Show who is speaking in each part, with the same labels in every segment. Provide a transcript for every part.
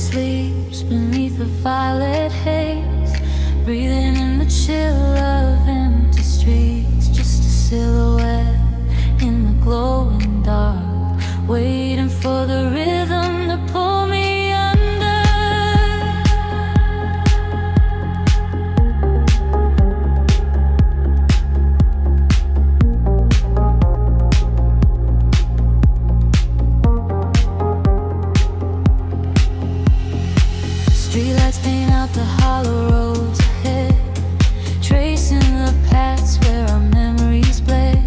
Speaker 1: sleeps beneath the violet haze, breathing in the chill of empty streets. Just a silhouette in the glowing dark, waiting for the rhythm to pull me under. Streetlights paint out the hollow roads ahead, tracing the paths where our memories bled.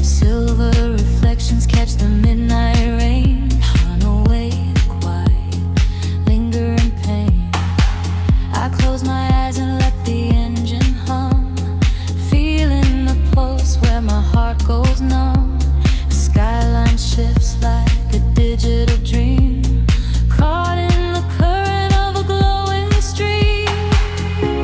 Speaker 1: Silver reflections catch the midnight rain, hunt away the quiet, lingering pain. I close my eyes and let the engine hum, feeling the pulse where my heart goes numb. The skyline shifts like a digital dream, caught in the current of a glowing stream.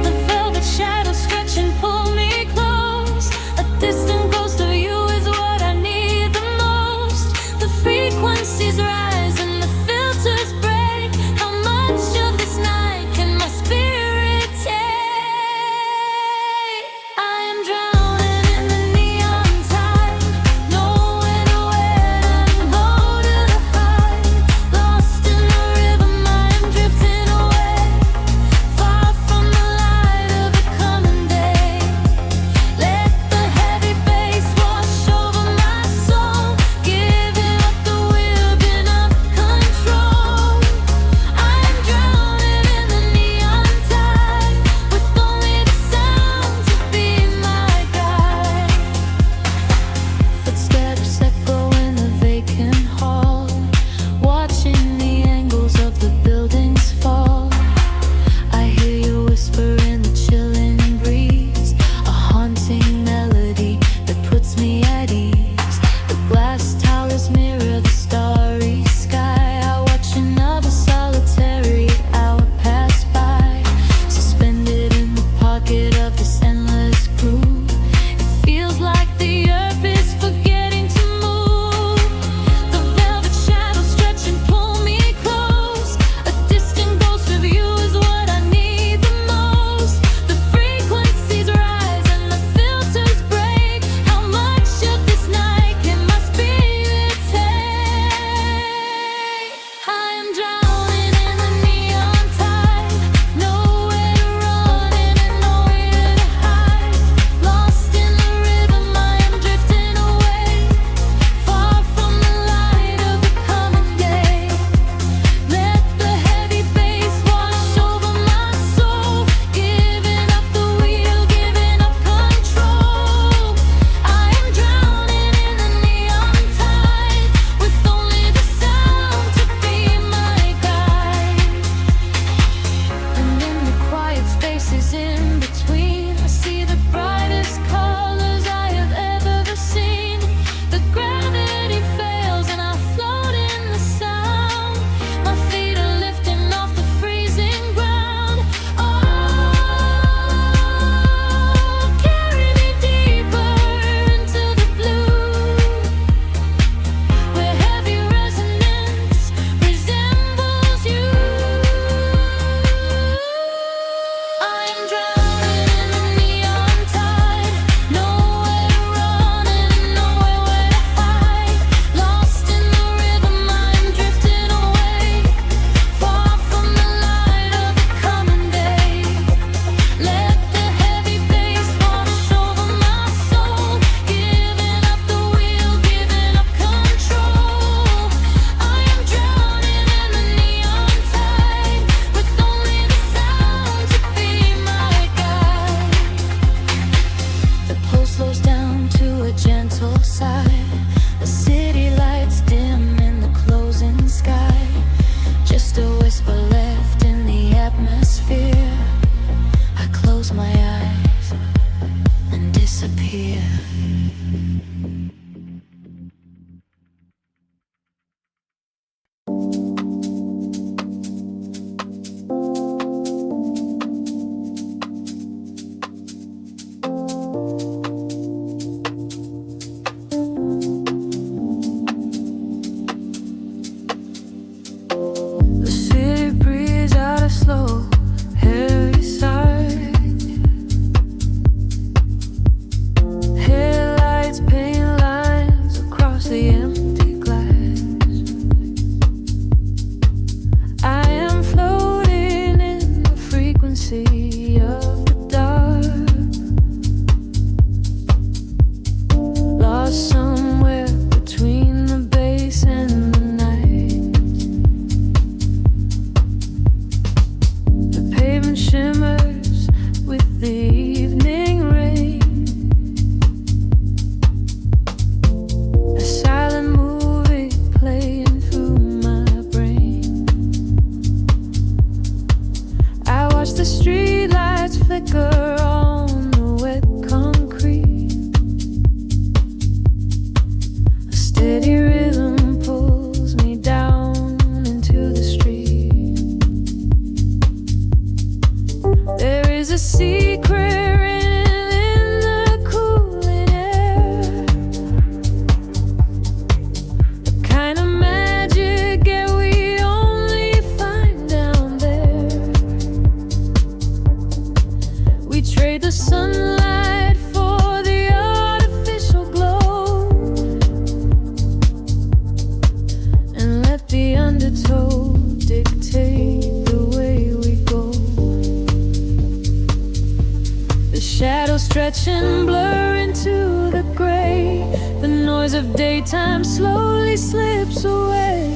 Speaker 1: The velvet shadows stretch and pull me close. A distant ghost of you is what I need the most. The frequencies rise and the filters break. How much of this night can my spirit take? I am drowning in the neon tide, nowhere to where and low to the high. Lost in the rhythm, I am drifting away, far from the light of the coming day. Let the heavy bass wash over my soul, giving up the will, been slow, heavy side. Headlights paint lines across the empty glass. I am floating in the frequency of the dark, lost somewhere between the bass and the night. The pavement shimmers with the evening rain. A silent movie playing through my brain. I watch the streetlights flicker on the wet concrete. A steady rhythm pulls me down into the street. There is a secret written in the cooling air, the kind of magic that we only find down there. We trade the sunlight for the artificial glow, and let the undertow dictate the way we go. The shadows stretch and blur into the gray. The noise of daytime slowly slips away.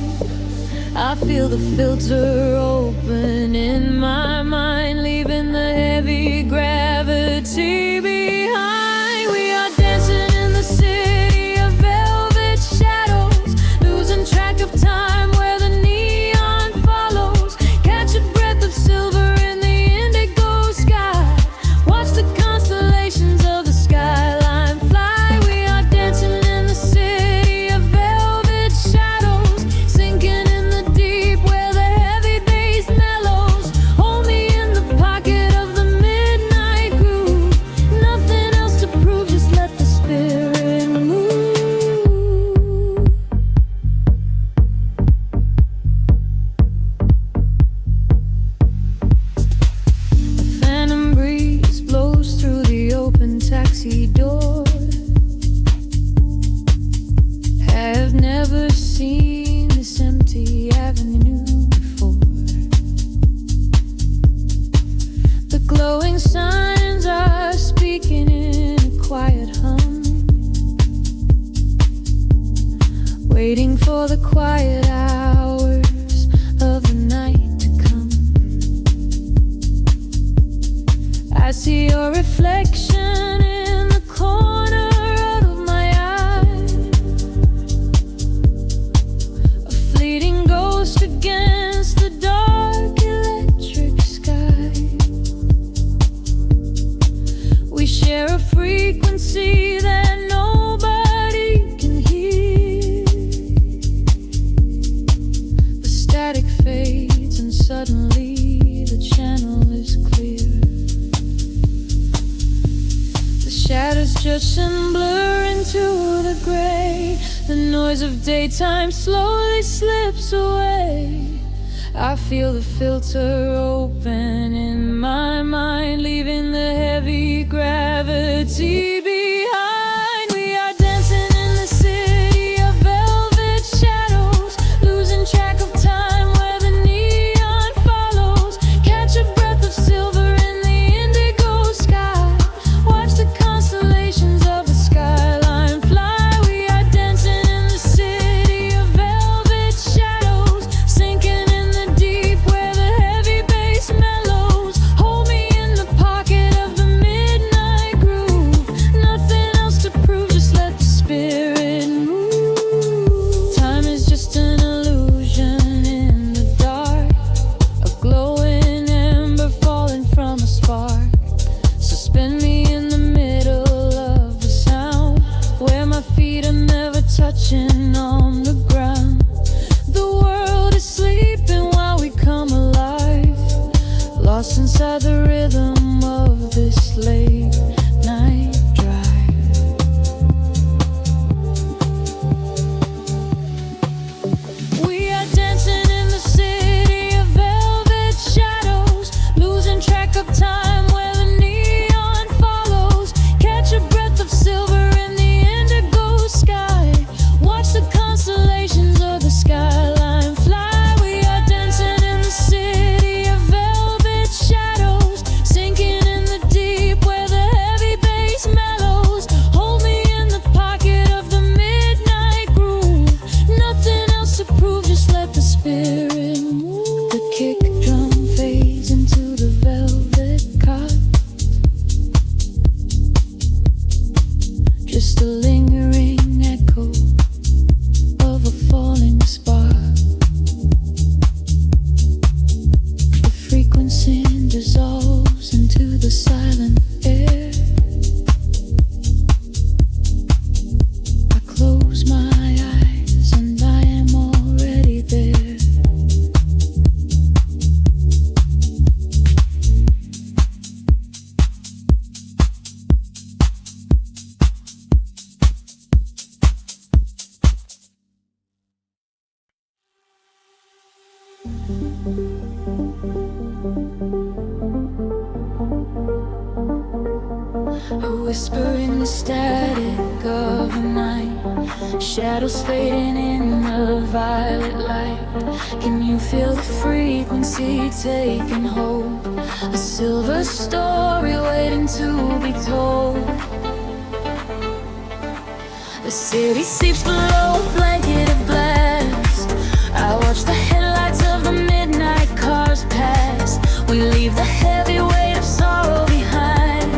Speaker 1: I feel the filter open in my mind, leaving the heavy gravity behind. We are dancing in the city of velvet shadows, losing track of time where the neon follows. Catch a breath of silver in the indigo sky. Watch the constellations of the skyline fly. We are dancing in the city of velvet shadows, sinking in the deep where the heavy bass mellows. Hold me in the pocket of the midnight groove. Nothing else to prove, just let the spirit move. The phantom breeze blows through the open taxi door. Have never seen this empty avenue before. The glowing signs are speaking in a quiet hum, waiting for the quiet hours of the night to come. I see your reflection in the corner of my eye, a fleeting ghost against the dark electric sky. We share a frequency that nobody can hear. The static fades and suddenly the channel is clear. The shadows stretch and blur into the gray. The noise of daytime slowly slips away. I feel the filter open in my mind, leaving the heavy gravity behind. We are dancing in the city of velvet shadows, losing track of time where the neon follows. Catch a breath of silver in the indigo sky. Watch the constellations of the skyline fly. We are dancing in the city of velvet shadows, sinking in the deep where the heavy bass mellows. Hold me in the pocket of the midnight groove. spirit move. The kick drum fades into the velvet cot. Just a lingering echo of a falling spark. The frequency dissolves into the silent air. I close my eyes and I am already there. A whisper in the static of the night, shadows fading in the violet light. Can you feel the frequency taking hold? A silver story waiting to be told. The city sleeps below a blanket of glass. I watch the headlights of the midnight cars pass. We leave the heavy weight of sorrow behind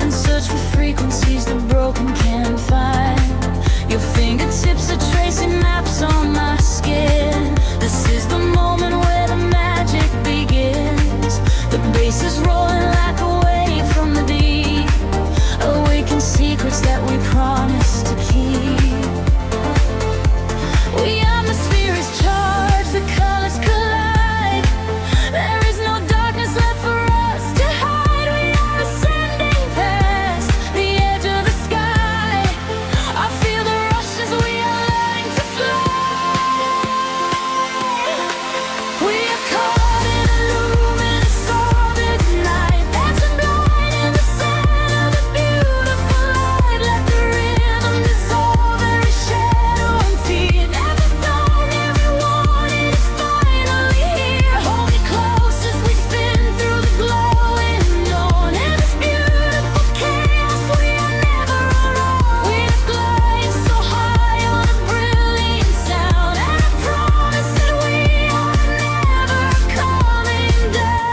Speaker 1: and search for frequencies the broken can't find. Your fingertips are tracing maps on my skin. This is the moment where the magic begins. The bass is rolling like a wave from the deep, awaken secrets that we promised to keep. We atmosphere is charged, the colors collide. There is no darkness left for us to hide. We are ascending past the edge of the sky. I feel the rush as we are learning to fly. We are caught in a luminous orbit night that's blind in the center of a beautiful light. Let the rhythm dissolve every shadow and fear. Never known, everyone is finally here. Hold me close as we spin through the glowing dawn. In this beautiful chaos, we are never alone. We are gliding so high on a brilliant sound, and I promise that we are never coming down.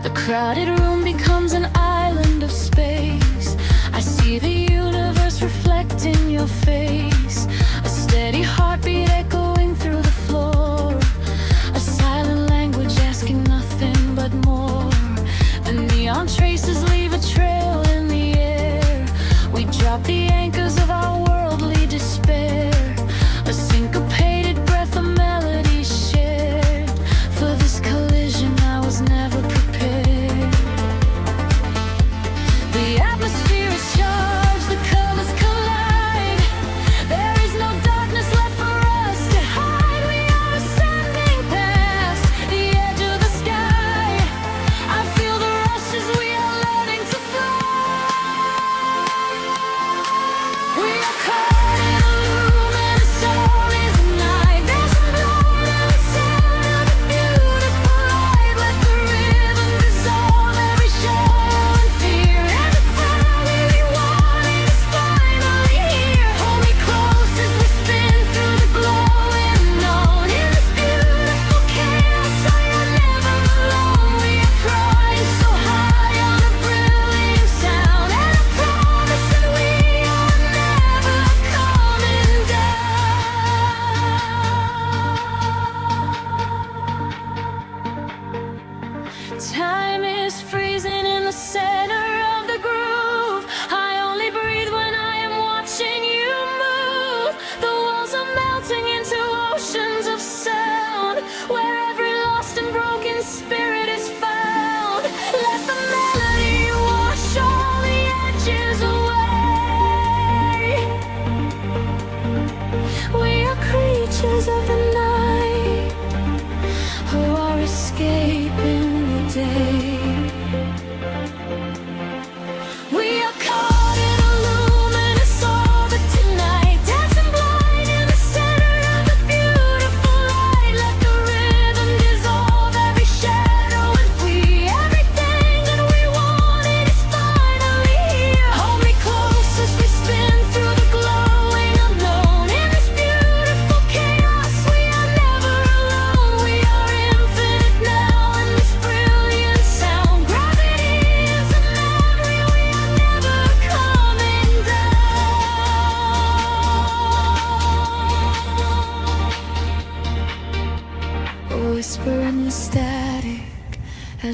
Speaker 1: The crowded room becomes an island of space. I see the universe reflecting your face. A steady heartbeat echoing through the floor. A silent language asking nothing but more. The neon traces leave a trail in the air. We drop the anchors of our worldly despair. A syncopated breath of melody shared. For this collision I was never prepared. The atmosphere is charged, the colors collide. There is no darkness left for us to hide. We are ascending past the edge of the sky. I feel the rush as we are learning to fly.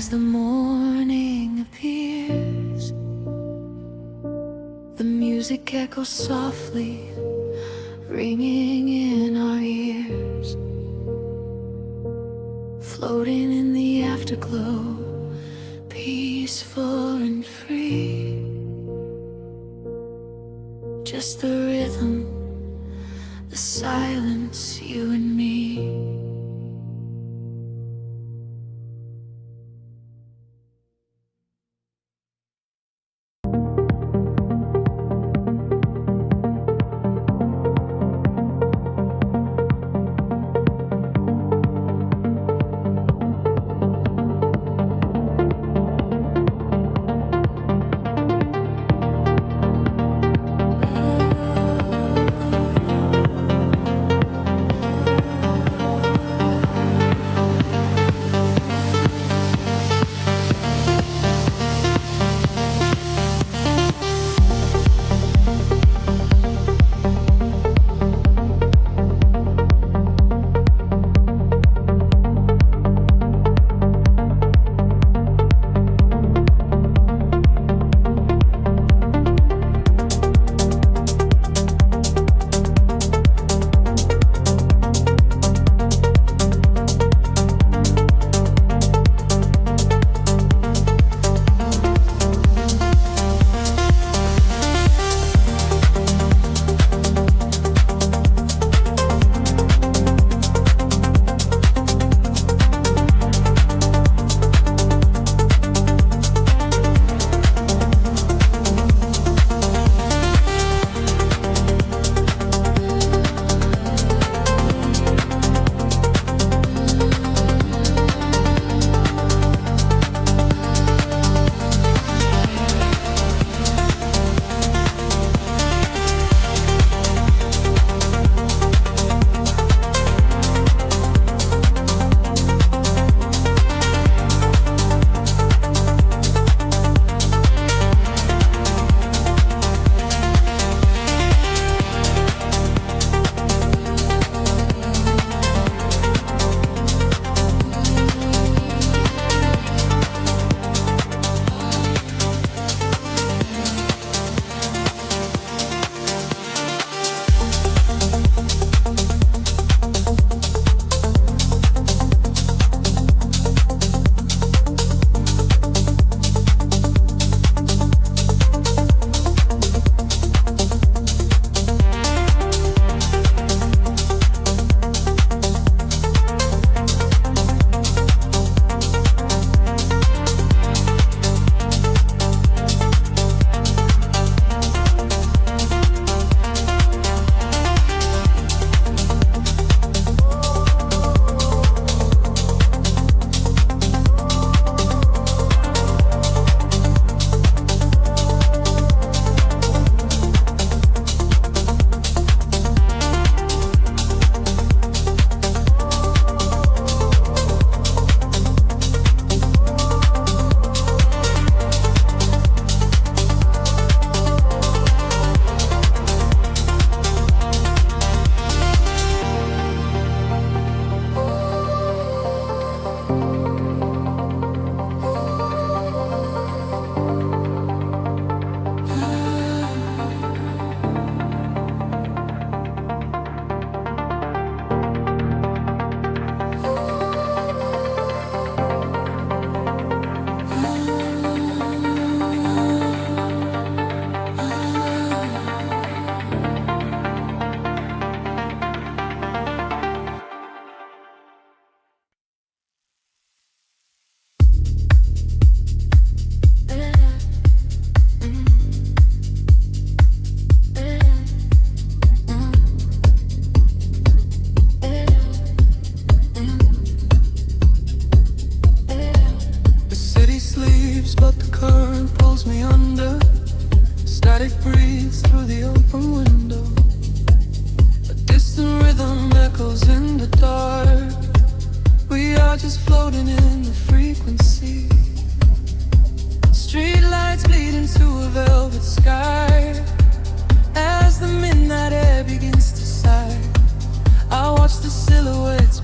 Speaker 1: As the morning appears, the music echoes softly, ringing in our ears, floating in the afterglow, peaceful and free. Just the rhythm, the silence, you and me.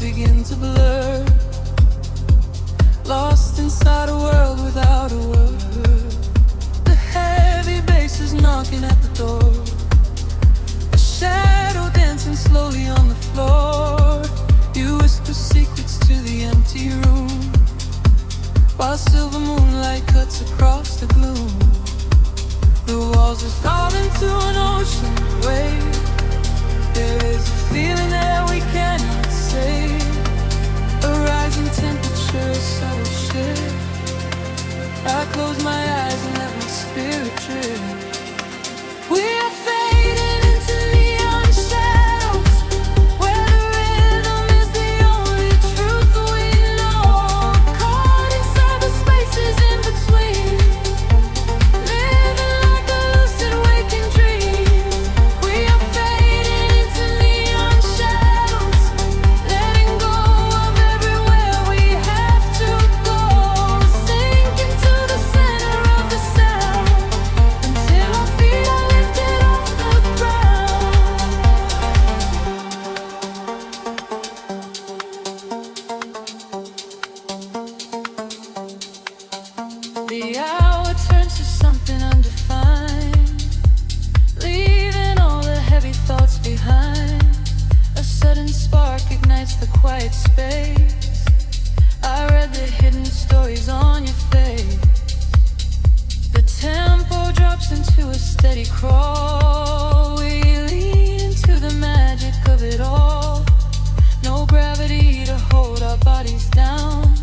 Speaker 2: begin to blur, lost inside a
Speaker 1: knocking at the door. A shadow dancing slowly on the floor. You whisper secrets to the empty room, while silver moonlight cuts across the gloom. The walls are falling to an ocean wave. There is a feeling that we cannot say. A rising temperature, a subtle shift. I close my eyes and let my spirit drift. We are fading into neon shadows, where the rhythm is the only truth we know. Caught inside the spaces in between, living like a lucid waking dream. We are fading into neon shadows, letting go of everywhere we have to go. Sink into the center of the sound, until our feet are lifted off the ground. The hour turns to something undefined, leaving all the heavy thoughts behind. A sudden spark ignites the quiet space. I read the hidden stories on your face. The tempo drops into a steady crawl. We lean into the magic of it all. No gravity to hold our bodies down,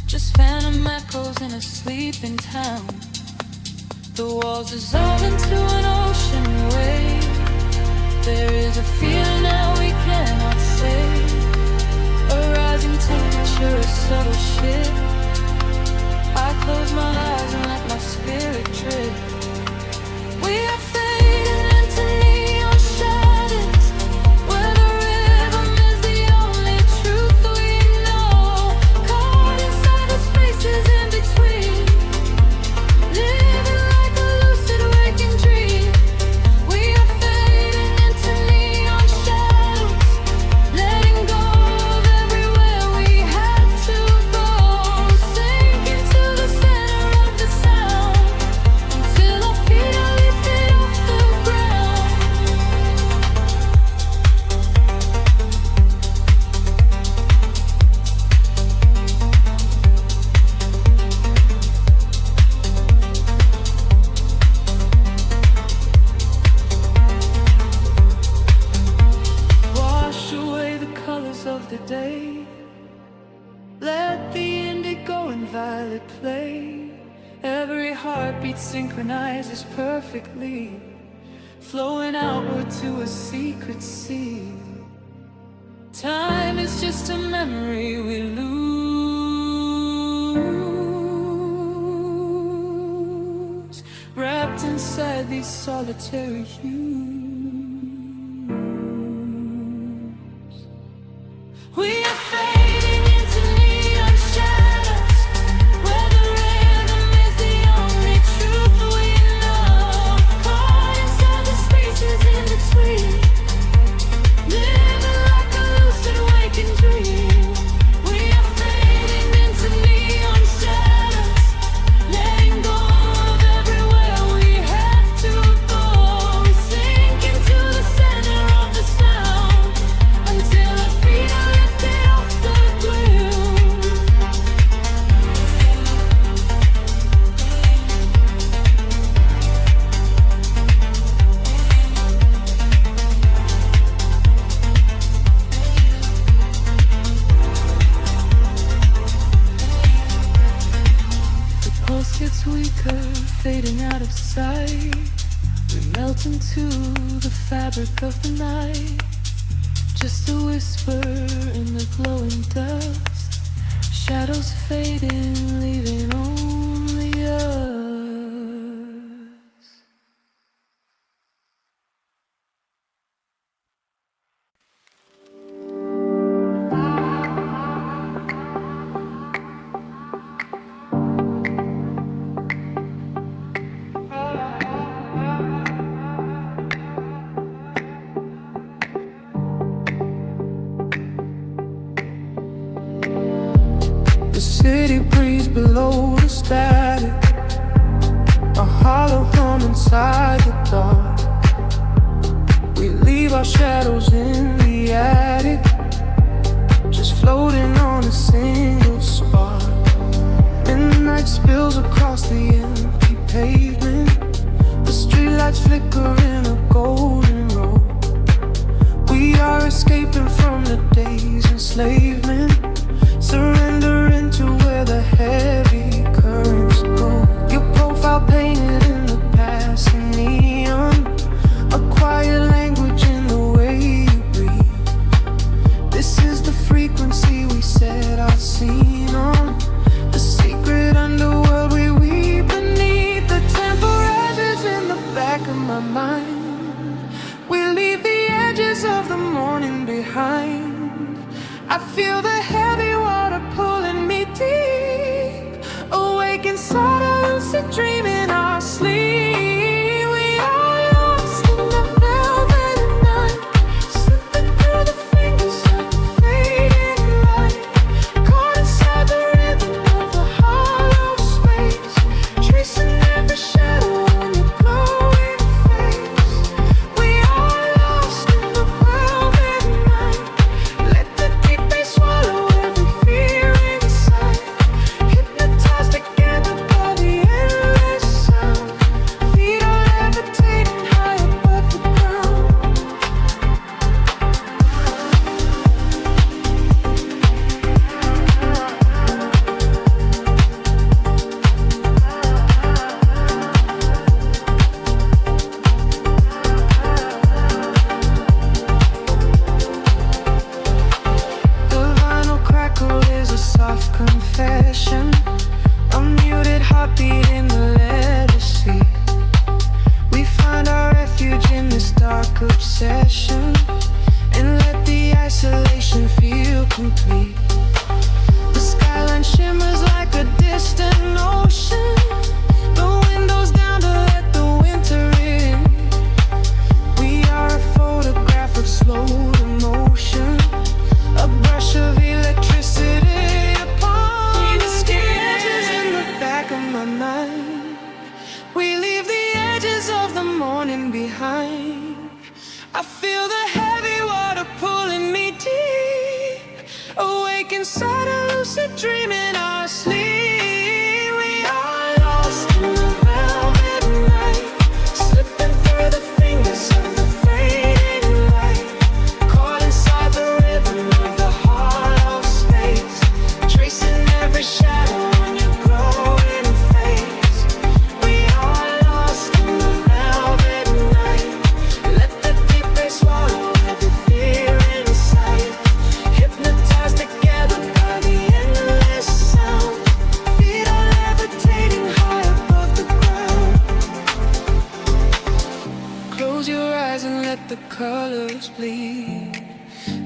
Speaker 1: just phantom echoes in a sleeping town. The walls dissolve into an ocean wave. There is a feeling that we cannot say. A rising temperature, a subtle shift. I close my eyes and let my spirit drift. We are fading into neon shadows, where the rhythm is the only truth we know. Caught inside the spaces in between, living like a lucid waking dream. We are fading into neon shadows, letting go of everywhere we have to go. Sink into the center of the sound, until our feet are lifted off the ground. Wash away the colors of the day. Let the indigo and violet play. Every heartbeat synchronizes perfectly, flowing outward to a secret sea. Time is just a memory we lose, wrapped inside these solitary hues. We are fading into neon shadows, where the rhythm is the only truth we know. Caught inside the spaces in between, living like a lucid waking dream. We are fading into neon shadows, letting go of everywhere we have to go. Sink into the center of the sound, until our feet are lifted off the ground. The pulse gets weaker, fading out of sight. We melt into the fabric of the night, just a whisper in the glowing dust. Shadows fading, leaving only us. The city breeze below the static. hollow hum inside the dark. We leave our shadows in the attic, just floating on a single spark. Midnight spills across the empty pavement. The streetlights flicker in a golden row. We are escaping from the day's enslavement, surrendering to where the heavy currents go. Your profile painted in the passing neon, a quiet language in the way you breathe. This is the frequency we set our scene on, the secret underworld we weave beneath. The temperatures in the back of my mind. We leave the edges of the morning behind. I feel the heavy water pulling me deep, awake inside a lucid dream in our sleep. We are lost in the velvet night, slipping through the fingers of the fading light, caught inside the rhythm of the hollow space, tracing every shadow on your glowing face. We are lost in the velvet night. Let the deep bass swallow every fear inside, hypnotized together by the endless sound. Feet are levitating high above the ground. The vinyl crackle is a soft confession, a muted heartbeat in the letter C. We find our refuge in this dark obsession, and let the isolation feel complete. The skyline shimmers like a distant ocean, the windows down to let the winter in. We are a photograph of slow emotion, a brush of electricity upon the sketches in the back of my mind. We leave the edges of the morning behind. I feel the heavy water pulling me deep, awake inside a lucid dream in our sleep. We are lost in the velvet night, slipping through the fingers of the fading light, caught inside the rhythm of the hollow space, tracing every shadow on your glowing face. We are lost in the velvet night. Let the deep bass swallow every fear inside, hypnotized together by the endless sound. Feet are levitating high above the ground. Close your eyes and let the colors bleed.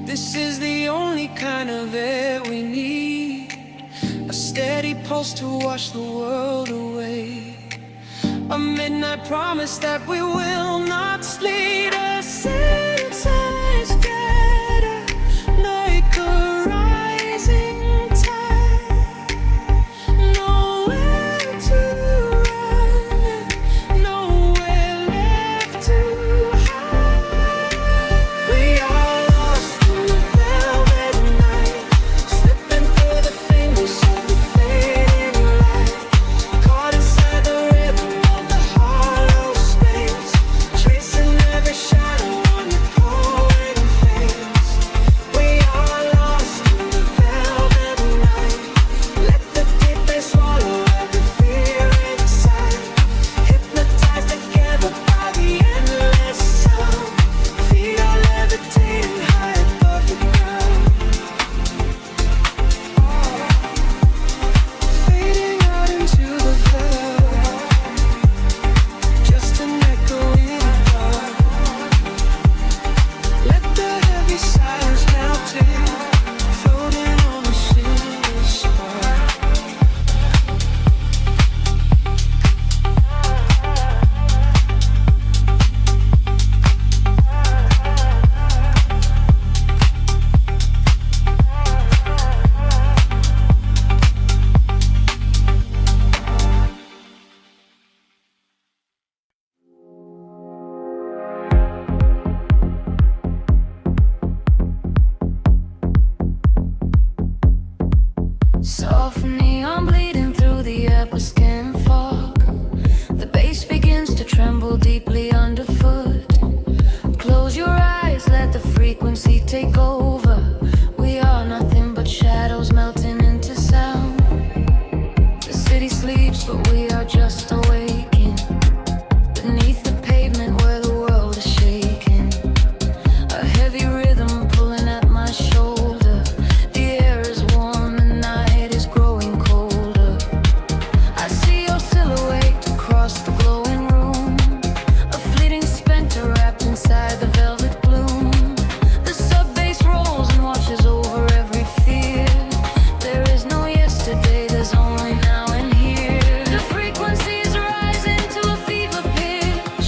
Speaker 1: This is the only kind of air we need, a steady pulse to wash the world away, a midnight promise that we will not sleep. A sense scatter like a rising tide, nowhere to run, nowhere left to hide. We are lost in the velvet night, slipping through the fingers of the fading light, caught inside the rhythm of the hollow space, tracing off, neon bleeding through the upper skin fog. The bass begins to tremble deeply underfoot. Close your eyes, let the frequency take over. We are nothing but shadows melting into sound. The city sleeps, but we are just awaking beneath the pavement where the world is shaking. A heavy rhythm pulling at my shoulder. The air is warm, the night is growing colder. I see your silhouette across the glowing room, a fleeting specter wrapped inside the velvet gloom. The sub bass rolls and washes over every fear. There is no yesterday, there's only now and here. The frequency is rising to a fever pitch.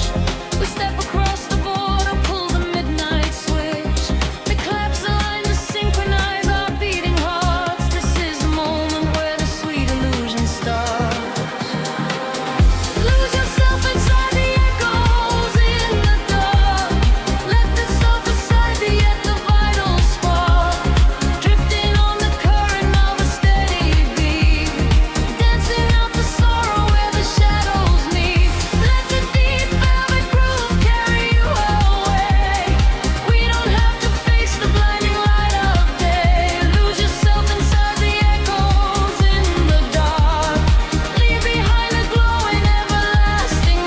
Speaker 1: We step across the border, pull the midnight switch. The claps align to synchronize our beating hearts. This is the moment where the sweet illusion starts. Lose yourself inside the echoes in the dark. Let the self aside to yet the vital spark. Drifting on the current of a steady beat. Dancing out the sorrow where the shadows meet. Let the deep velvet groove carry you away. We don't have to face the blinding light of day. Lose yourself inside the echoes in the dark. Leave behind a glowing everlasting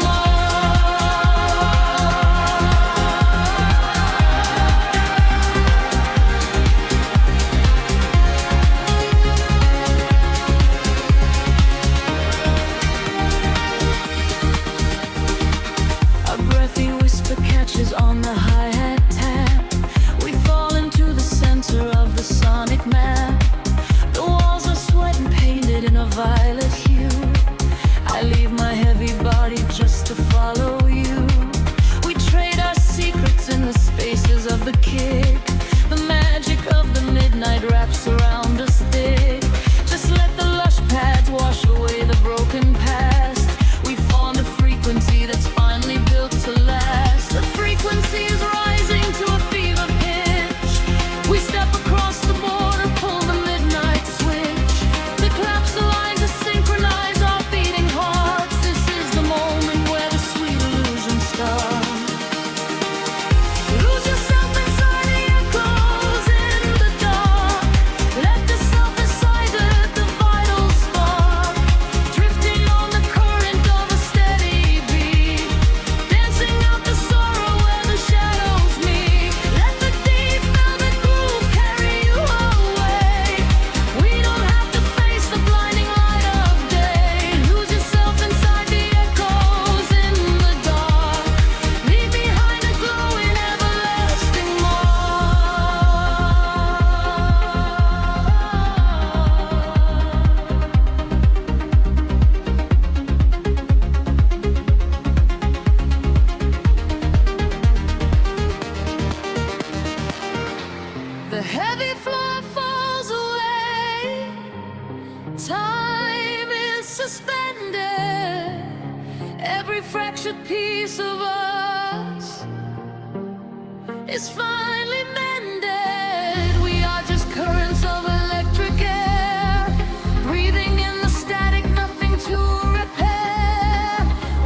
Speaker 1: A breathy whisper catches on the hi-hat tap. We fall into the center of the sonic map. The walls are sweat and painted in a violet hue. I leave my heavy body just to follow you. We trade our secrets in the spaces of the kick. The magic of the midnight wraps around us thick. Just let the lush pads wash away the broken past. We form a frequency that's finally built to last. The frequency is rising to a fever pitch. We step across the border, pull the midnight switch. The claps align to synchronize our beating hearts. This is the moment where the sweet illusion starts. Lose yourself inside the echoes in the dark. Let the self aside the vital spark. Drifting on the current of a steady beat. Dancing out the sorrow where the shadows meet. Let the deep velvet groove carry you away. We don't have to face the blinding light of day. Lose yourself inside the echoes in the dark. Leave behind a glowing everlasting mark. The heavy floor falls away. Time is suspended. Every fractured piece of us is finally mended. We are just currents of electric air, breathing in the static, nothing to repair.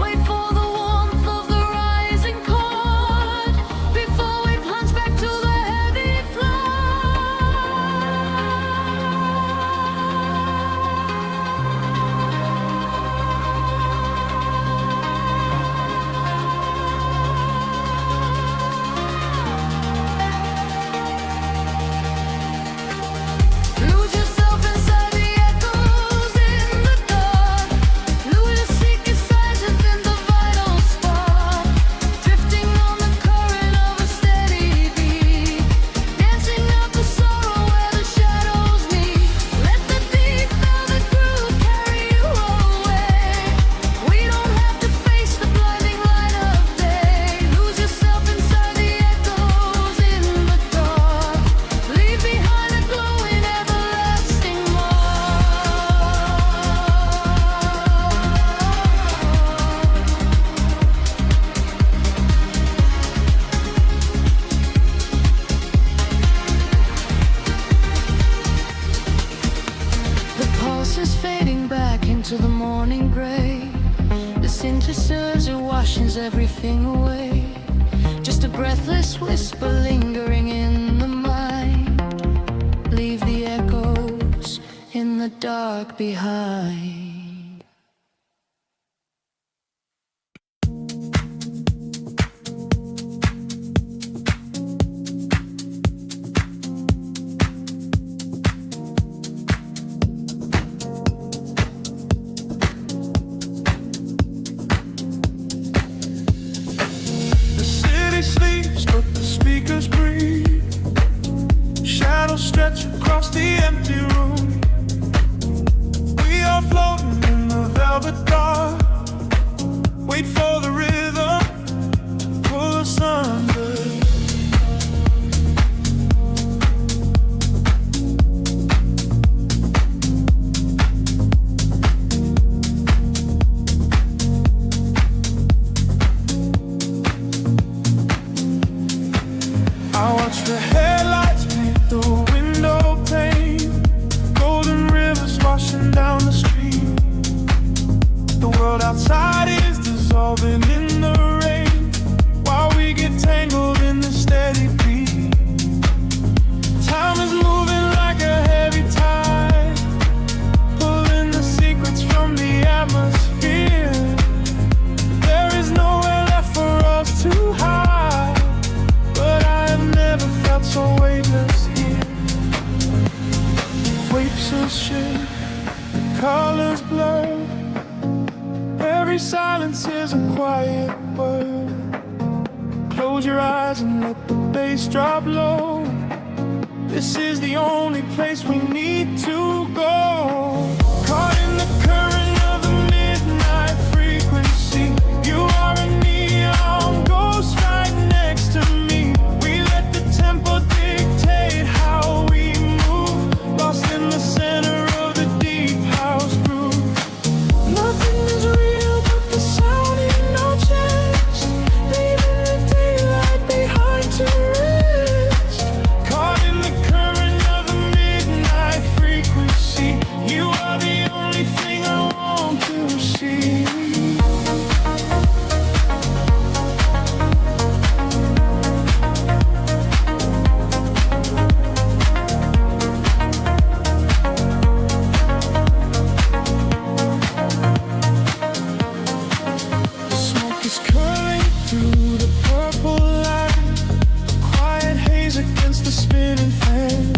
Speaker 1: Wait for the warmth of the rising chord before we plunge back to the heavy floor. breathless whisper lingering in the mind. Leave the echoes in the dark behind.
Speaker 2: Sleeps, but the speakers breathe. Shadows stretch across the empty room. We are floating in the velvet dark. Wait for the rhythm to pull us under. I watch the headlights paint the window pane. Golden rivers washing down the street. The world outside is dissolving in the rain, while we get tangled in the steady beat. Time is moving like a heavy tide, pulling the secrets from the atmosphere. There is nowhere left for us to hide, but I have never felt so weightless here. Waves of shade, colors blur. Every silence is a quiet word. Close your eyes and let the bass drop low. This is the only place we need to go. Caught in the current of the midnight frequency. You are a neon ghost right next to me. We let the tempo dictate how we move, lost in the center of the deep house groove. Nothing is real but the sound in our chest, leaving the daylight behind to rest. Caught in the current of the midnight frequency. You are the only thing I want to see. The smoke is curling through the purple light, a quiet haze against the spinning fan.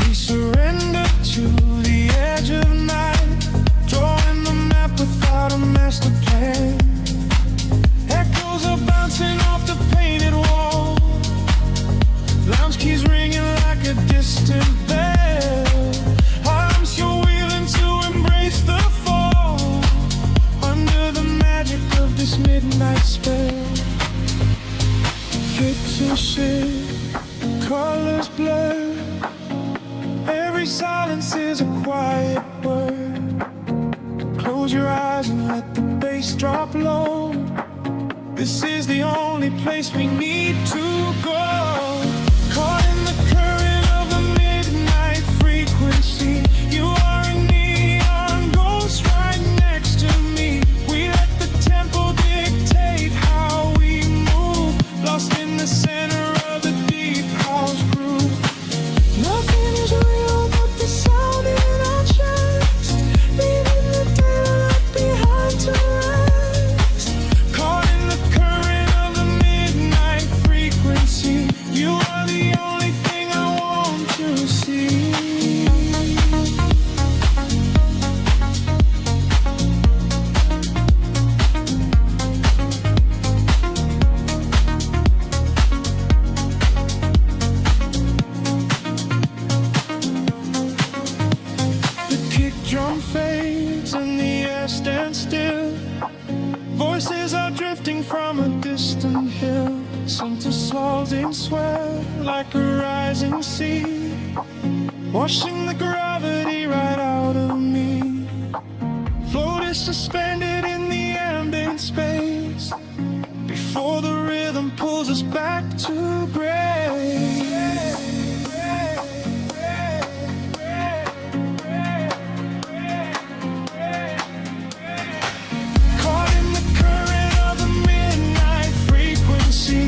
Speaker 2: We surrender to the edge of night, drawing the map without a master plan. Echoes are bouncing off the painted wall, lounge keys ringing like a distant bell. Arms you're wheeling to embrace the fall, under the magic of this midnight spell. Picture shift, colors blur. Every silence is a quiet word. Close your eyes and let the bass drop low. This is the only place we need to go. Caught in the current of the midnight frequency. You are a neon ghost right next to me. We let the tempo dictate how we move, lost in the center of the deep house groove. Nothing is real but the sound in our chest, leaving the daylight behind to rest. Caught in the current of the midnight frequency. You are the only thing I want to see. The kick drum fades and the air stands still. Voices are drifting from a distant hill. Some to in sweat like a rising sea, washing the gravity right out of me. Float is suspended in the ambient space, before the rhythm pulls us back to grace. Caught in the current of the midnight frequency.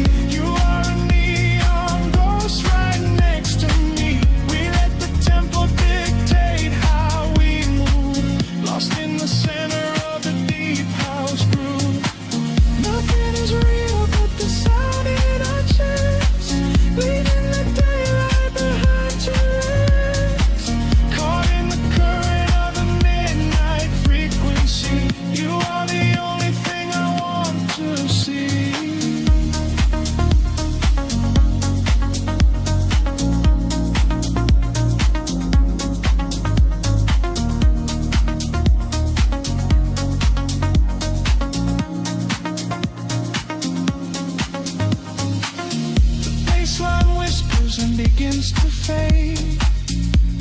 Speaker 2: settles and begins to fade.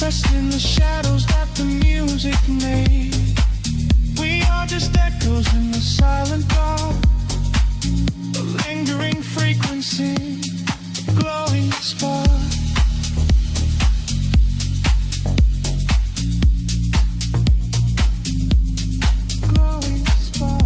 Speaker 2: Rest in the shadows that the music made. We are just echoes in the silent dark, a lingering frequency, a glowing spark. Glowing spark.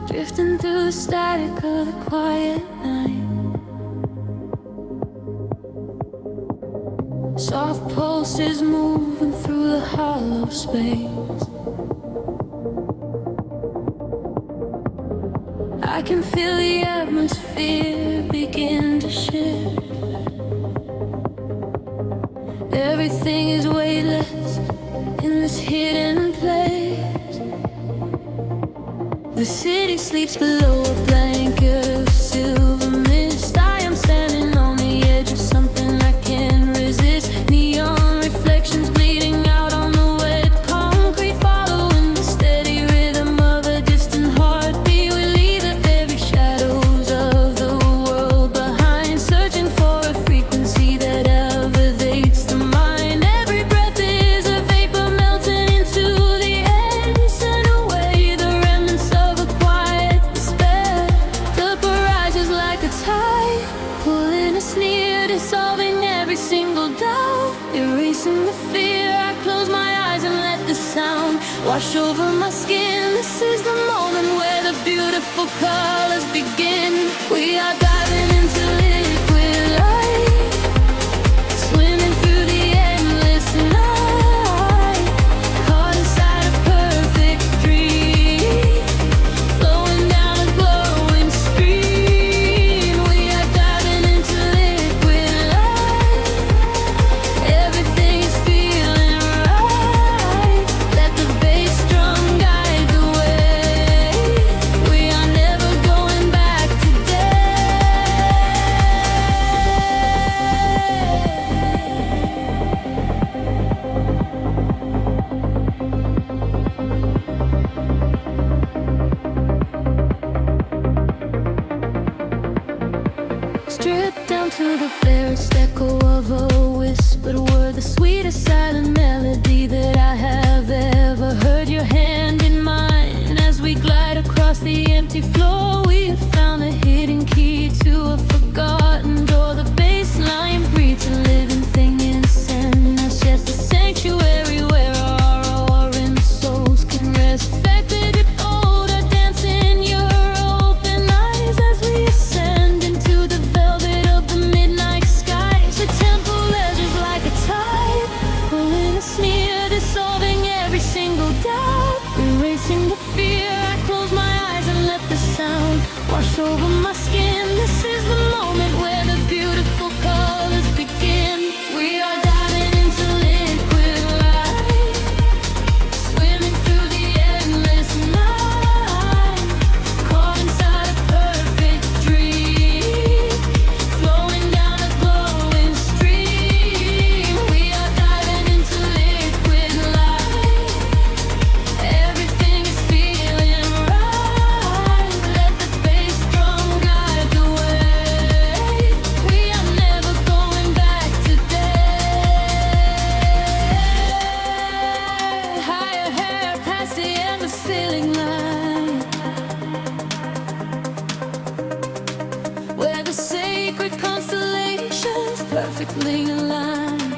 Speaker 1: Drifting through the static of the quiet night. Soft pulses moving through the hollow space. I can feel the atmosphere begin to shift. Everything is weightless in this hidden place. The city sleeps below a blanket of silver mist. I am standing on the edge of something I can't resist. Neon reflections bleeding out on the wet concrete, following the steady rhythm of a distant heartbeat. We leave the very shadows of the world behind, searching for a frequency that elevates the mind. Every breath is a vapor melting into the air, send away the remnants of a quiet despair. The barrage is like a tide, pulling us near, dissolving every single doubt, erasing the fear. I close my eyes and let the sound wash over my skin. This is the moment where the beautiful colors begin. We are diving into liquid light, swimming through the endless night, caught inside a perfect dream, flowing down a glowing stream. We are diving into liquid light. Everything is feeling right. Let the bass drum guide the way. We are never going back today. Stripped down to the barest echo of a whispered word, the sweetest silent melody that I have ever heard. Your hand in mine as we glide across the empty floor. We have found a hidden key to a forgotten door. The bass line breathes a living thing inside us, just a sanctuary where our roaring souls can rest. Affected old, I dance in your open eyes as we ascend into the velvet of the midnight skies. The temple ledges like a tide, pulling us near, dissolving every single doubt, erasing the fear. I close my eyes and let the sound wash over my skin. This is the moment where the beautiful colors begin. We are diving into liquid light, swimming through the endless night, caught inside a perfect dream, flowing down a glowing stream. We are diving into liquid light. Everything is feeling right. Let the bass drum guide the way. We are never going back today. Higher hair past the end of ceiling line, where the sacred constellations perfectly aligned.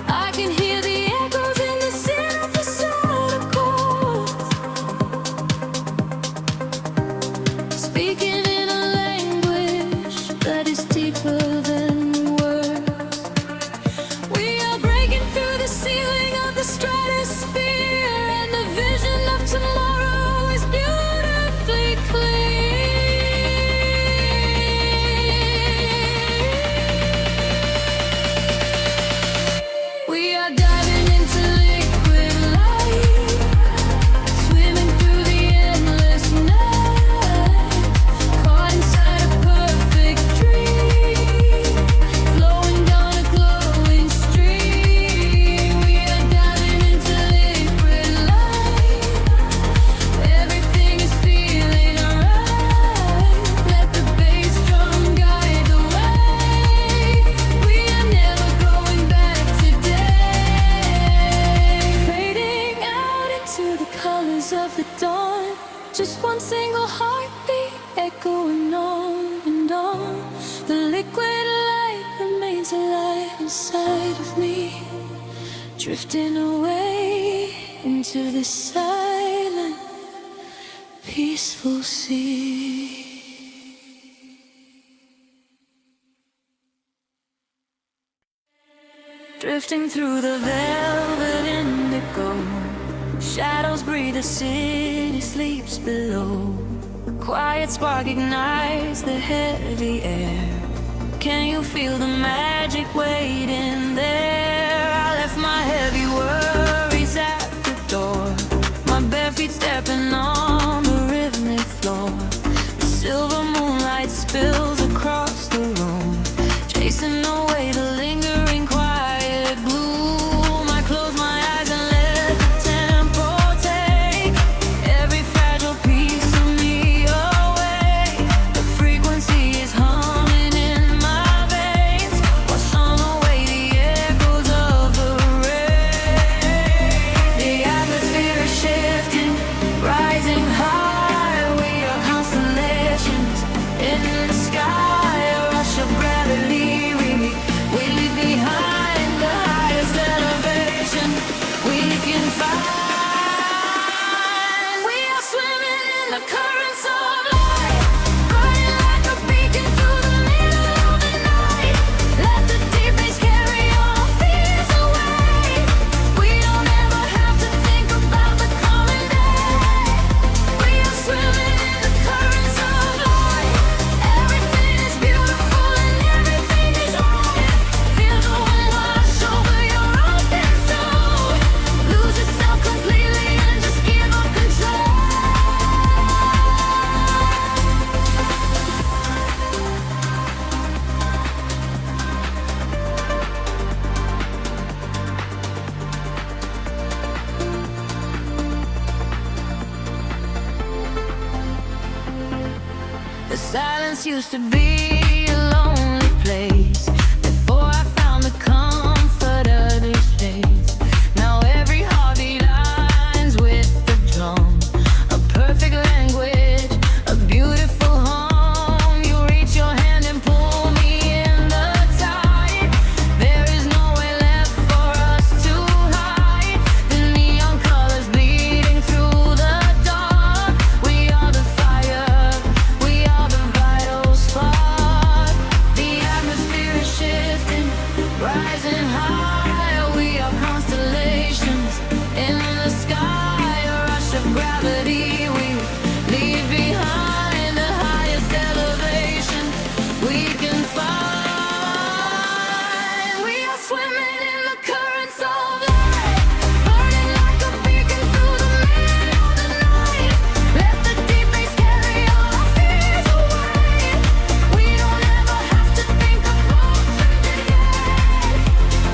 Speaker 1: I can hear the echoes in the synthesizer chords, speaking in a language that is deeper than words. We are breaking through the ceiling of the stratosphere, and the vision of tomorrow is beautifully clear. drifting away into the silent, peaceful sea. Drifting through the velvet indigo, shadows breathe, the city sleeps below. Quiet spark ignites the heavy air. Can you feel the magic waiting there? I left my heavy worries at the door, my bare feet stepping on the rhythmic floor. The silver moonlight spills across the room, chasing away the lingering quiet gloom. I close my eyes and let the tempo take every fragile piece of me away. The frequency is humming in my veins, washing away the echoes of the rain. The atmosphere is shifting, rising high. We are constellations in the sky, a rush of gravity. We leave behind the highest elevation we can find. We are swimming in the currents of light, burning like a beacon through the middle of the night. Let the deep bass carry our fears away. We don't ever have to think about the coming day. We are swimming in the currents of light. Everything is beautiful and everything is right. Feel the wind wash over your open soul. Lose yourself completely and just give up control. The silence used to be a lonely place before I found the comfort of this place. Now every heartbeat aligns with the drum, a perfect language, a beautiful home. You reach your hand and pull me in the tide. There is nowhere left for us to hide. The neon colors bleeding through the dark. We are the fire, we are the vital spark. The atmosphere is shifting, rising high. We are constellations in the sky, a rush of gravity. We leave behind the highest elevation we can find. We are swimming in the currents of light, burning like a beacon through the middle of the night. Let the deep bass carry our fears away. We don't ever have to think about today.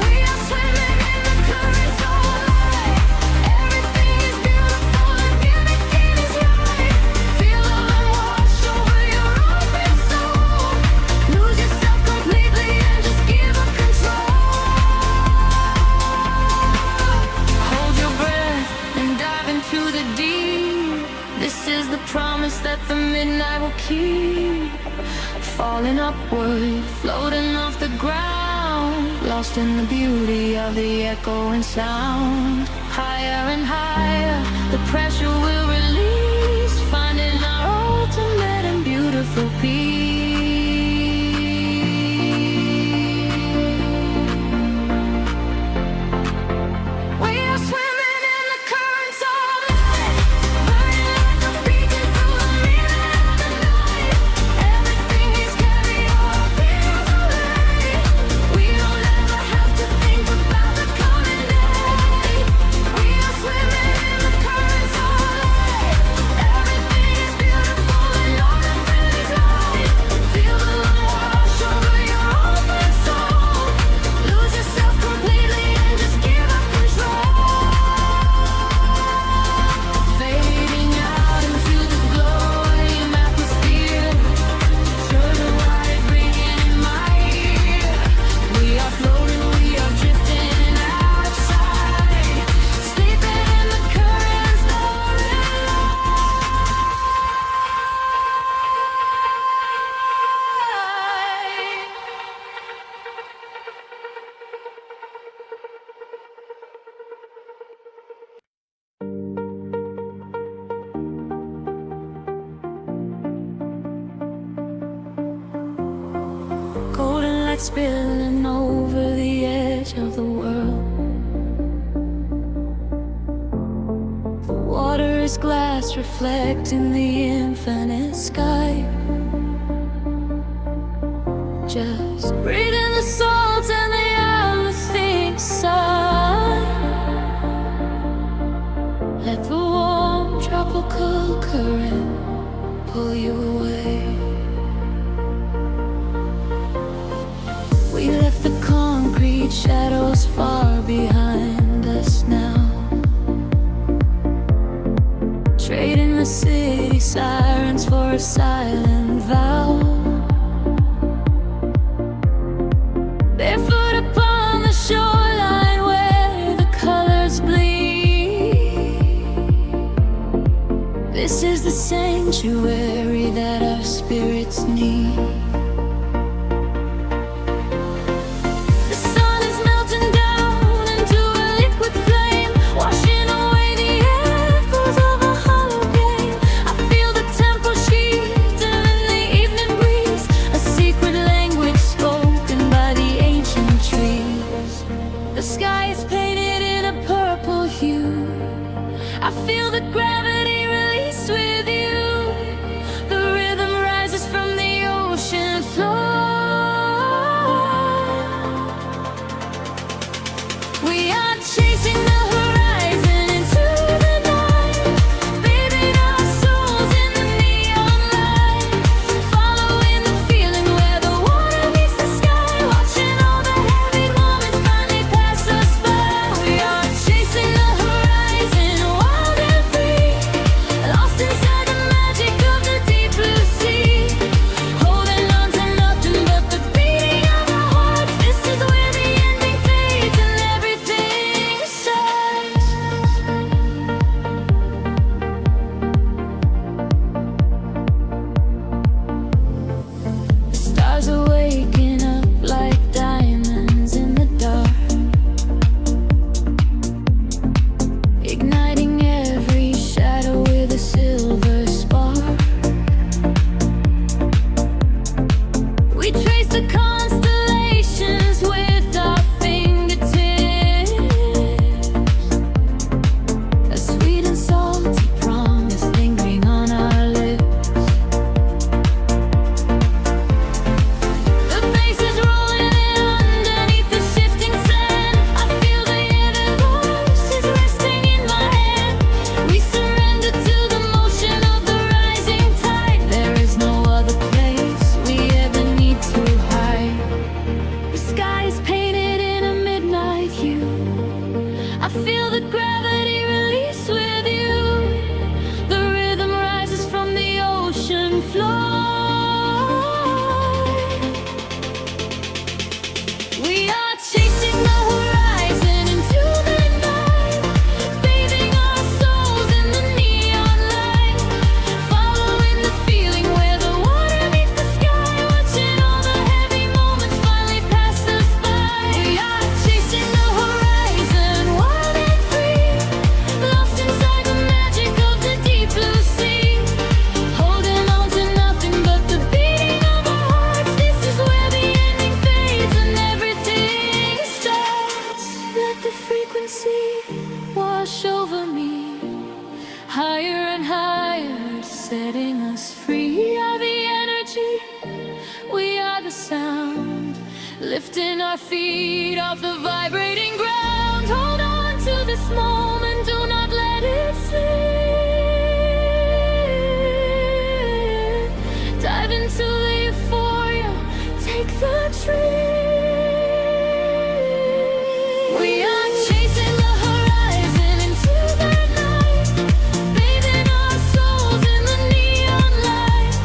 Speaker 1: We are swimming in the currents of light. Everything is beautiful and everything is right. Feel the wind wash over your open soul. Lose yourself completely and just give up control. Hold your breath and dive into the deep. This is the promise that the midnight will keep. Falling upward, floating off the ground, lost in the beauty of the echoing sound. Higher and higher, the pressure will release, finding our ultimate and beautiful peace. We are swimming in the currents of light, burning like a beacon through the middle of the night. Everything is carry our fears away. We don't ever have to think about the coming day. We are swimming in the currents of light. Everything is beautiful and all that is right. light spilling over the edge of the world. The water is glass reflecting the infinite sky. Just breathe in the salt and the everything sigh. Let the warm tropical current pull you away. We left the concrete shadows far behind us now, trading the city sirens for a silent vow. Barefoot upon the shoreline where the colors bleed. This is the sanctuary that our spirits need. The sun is melting down into a liquid flame, washing away the echoes of a hollow game. I feel the temple sheathing in the evening breeze, a secret language spoken by the ancient trees. The sky is painted in a purple hue. I feel the gravity release with you. The rhythm rises from the ocean floor. We are chasing the horizon into the night, bathing our souls in the neon light, following the feeling where the water meets the sky, watching all the heavy moments finally pass us by. We are chasing the horizon, wild and free, lost inside the magic of the deep blue sea, holding on to nothing but the beating of our hearts. This is where the ending fades and everything starts. The stars are waking up like diamonds in the dark, igniting every shadow with a silver spark. We trace the constellations with our fingertips, a sweet and salty promise lingering on our lips. The bass is rolling in underneath the shifting sand. I feel the hidden voices resting in my hand. We surrender to the motion of the rising tide. There is no other place we ever need to hide. The sky is painted in a midnight hue. I feel the gravity release with you. The rhythm rises from the ocean floor. We are chasing the horizon into the night, bathing our souls in the neon light, following the feeling where the water meets the sky, watching all the heavy moments finally pass us by. We are chasing the horizon, wild and free, lost inside the magic of the deep blue sea, holding on to nothing but the beating of our hearts. This is where the ending fades and everything starts. Let the frequency wash over me, higher and higher, setting us free. We are the energy, we are the sound, lifting our feet off the vibrating ground. Hold on to this moment, do not let it slip. Dive into the euphoria, take the trip. We are chasing the horizon into the night, bathing our souls in the neon light,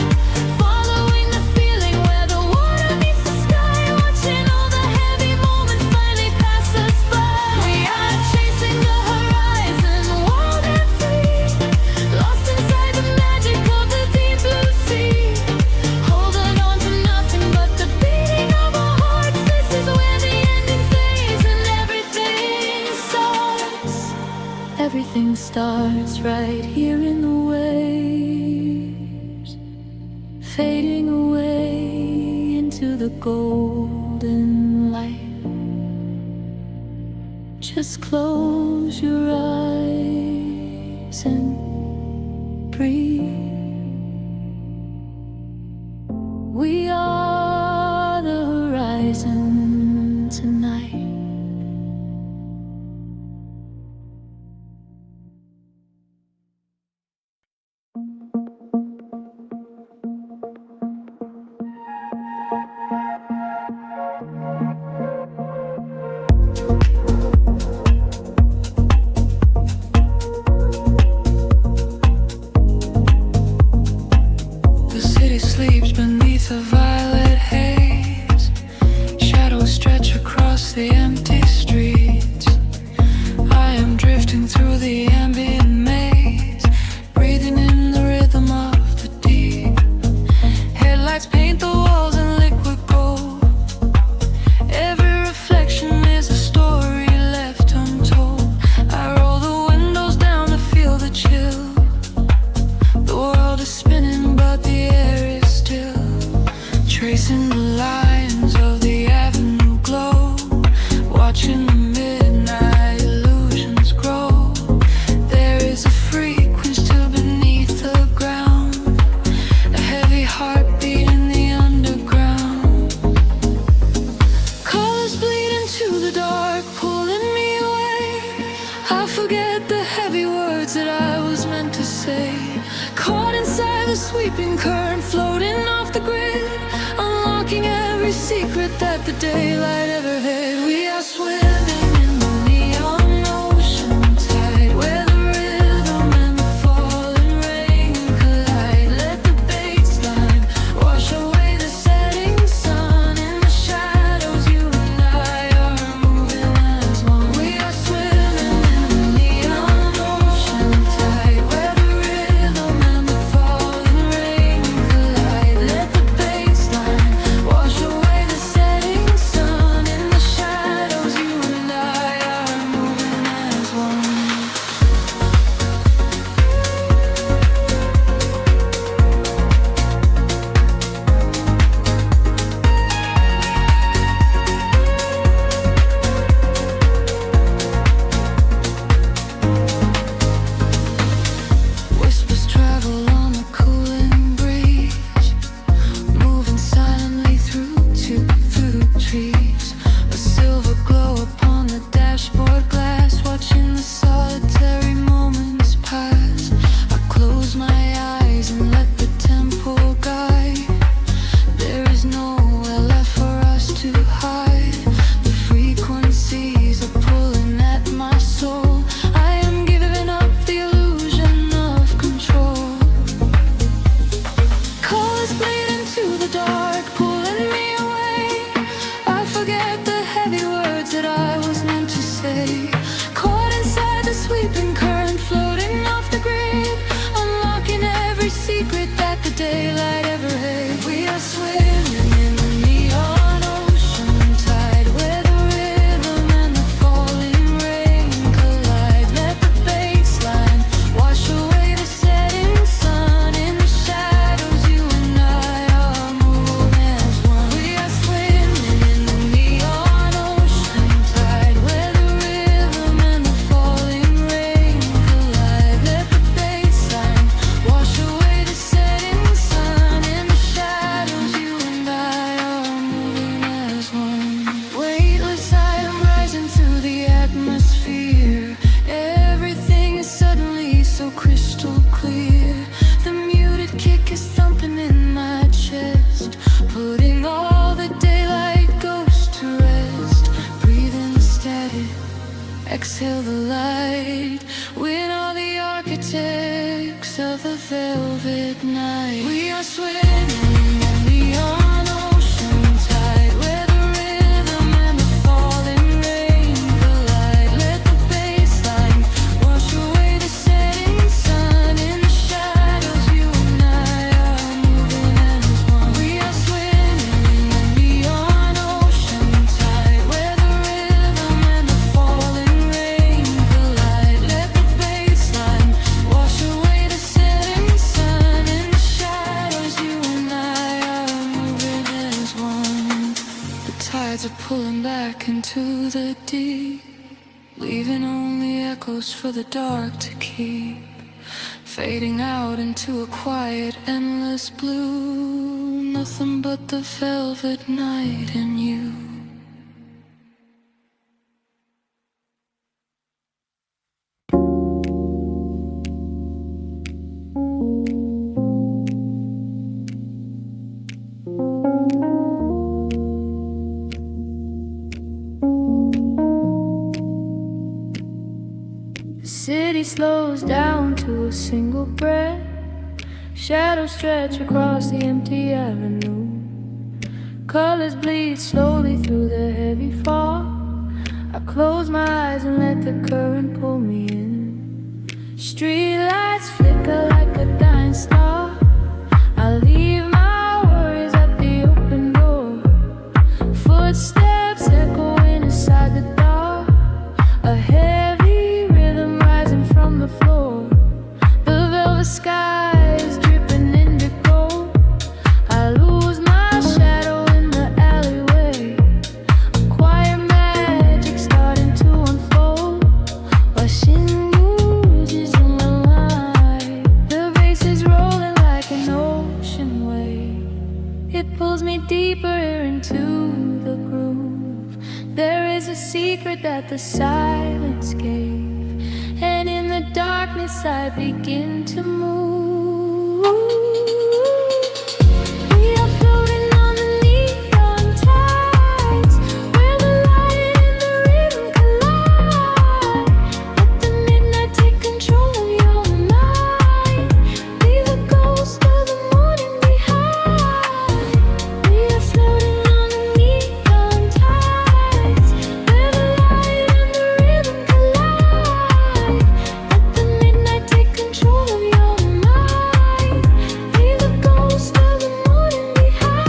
Speaker 1: following the feeling where the water meets the sky, watching all the heavy moments finally pass us by. We are chasing the horizon, wild and free, lost inside the magic of the deep blue sea, holding on to nothing but the beating of our hearts. This is where the ending fades and everything starts. Everything starts right here in the waves, fading away into the golden golden light. Just close your eyes and breathe. We are the horizon tonight.
Speaker 2: The city sleeps beneath a violet haze. Shadows stretch across the empty streets. I am drifting through the ambient maze, breathing in the rhythm of the deep. Headlights paint the walls in liquid gold. Every reflection is a story left untold. I roll the windows down to feel the chill. The world is spinning, but the air is still. Tracing the lines of the avenue glow, watching the midnight illusions grow. There is a frequency still beneath the ground, a heavy heartbeat in the underground. Colors bleed into the dark, pulling me away. I forget the heavy words that I was meant to say. Caught inside the sweeping current, floating off the grid, unlocking every secret that the daylight ever hid. We are swimming in the neon ocean tide, where the rhythm and the falling rain collide. Let the baseline wash away the setting sun. In the shadows, you and I are moving as one. We are swimming in the neon ocean tide, where the rhythm and the falling rain collide. Let the baseline wash away the setting sun. In the shadows, you and I are moving as one. Whispers travel on the cooling breeze, moving silently through trees. A silver glow upon the dashboard glass, watching the solitary moments pass. I close my eyes and let the tempo guide. There is nowhere left for us to hide. The frequencies are pulling at my soul. I am giving up the illusion of control. Colors bleed into the dark, pulling me away. I forget the heavy words that I was meant to say. Caught inside the sweeping current, floating off the grid, unlocking every secret that the daylight ever hid. We are swimming in the neon ocean tide, where the rhythm and the falling rain collide. Let the baseline wash away the setting sun. In the shadows, you and I are moving as one. We are swimming in the neon ocean tide, where the rhythm and the falling rain collide. Let the baseline wash away the setting sun. In the shadows, you and I are moving as one. Weightless, I am rising through the atmosphere. Everything is suddenly so crystal clear. The muted kick is thumping in my chest, putting all the daylight ghosts to rest. Breathing steady, exhale the light. We're all the architects of the velvet night. We are swimming in the neon ocean tide, where the rhythm and the falling rain collide. Let the baseline wash away the setting sun. In the shadows, you and I are moving as one. We are swimming in the neon ocean tide, where the rhythm and the falling rain
Speaker 1: tides are pulling back into the deep, leaving only echoes for the dark to keep, fading out into a quiet, endless blue. Nothing but the velvet night and you.
Speaker 3: City slows down to a single breath. Shadows stretch across the empty avenue. Colors bleed slowly through the heavy fog. I close my eyes and let the current pull me in. Street lights flicker like a dying star. I leave my worries at the open door. Footsteps echoing inside the dark. A heavy rhythm rising from the floor. The velvet sky is dripping indigo. I lose my shadow in the alleyway. A quiet magic starting to unfold. Washing uses in my life. The bass is rolling like an ocean wave. It pulls me deeper into the groove. There is a secret that the silence gave, and in the darkness I begin to move. We are floating on the neon tides, where the light and the rhythm collide. Let the midnight take control of your mind. Leave the ghost of the morning behind. We are floating on the neon tides, where the light and the rhythm collide. Let the midnight take control of your mind. Leave the ghost of the morning behind.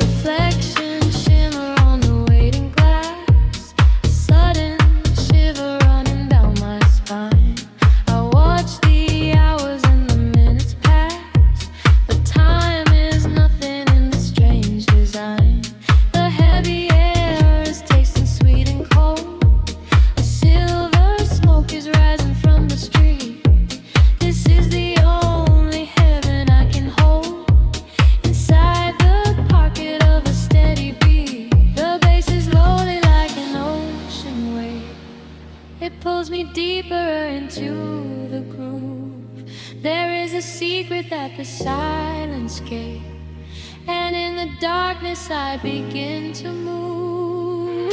Speaker 3: Reflections shimmer on the waiting glass. A sudden shiver running down my spine. I watch the hours and the minutes pass, but time is nothing in this strange design. The heavy air is tasting sweet and cold. A silver smoke is rising from the street. This is the only heaven I can hold. Inside the pocket of a steady beat, the bass is loaded like an ocean wave. It pulls me deeper into the groove. There is a secret that the silence gave, and in the darkness I begin to move.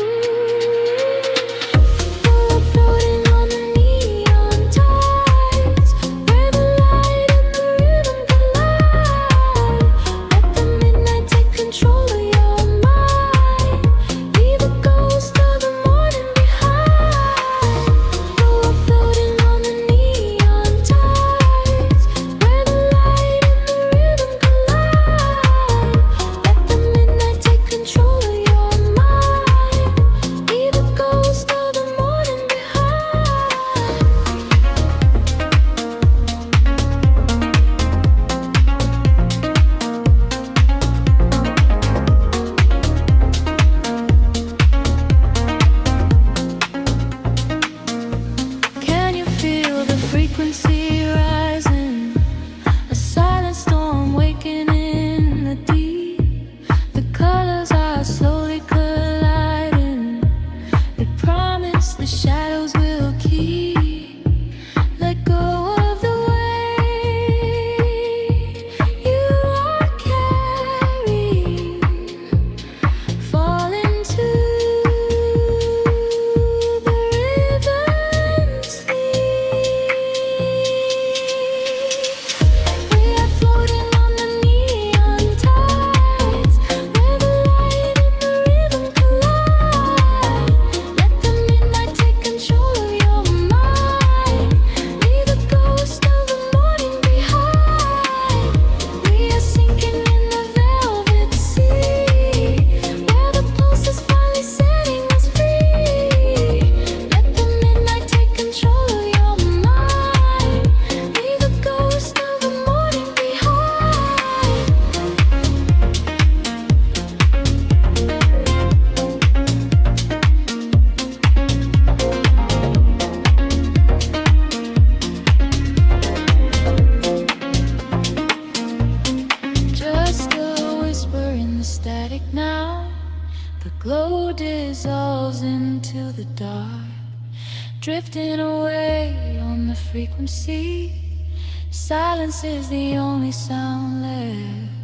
Speaker 3: We're floating on the neon tides, where the light and the rhythm collide. Let the midnight take control of your mind. Leave the ghost of the morning behind. We're floating on the neon tides, where the light and the rhythm collide. Let the midnight take control of your mind. the static now. The glow dissolves into the dark, drifting away on the frequency. Silence is the only sound left.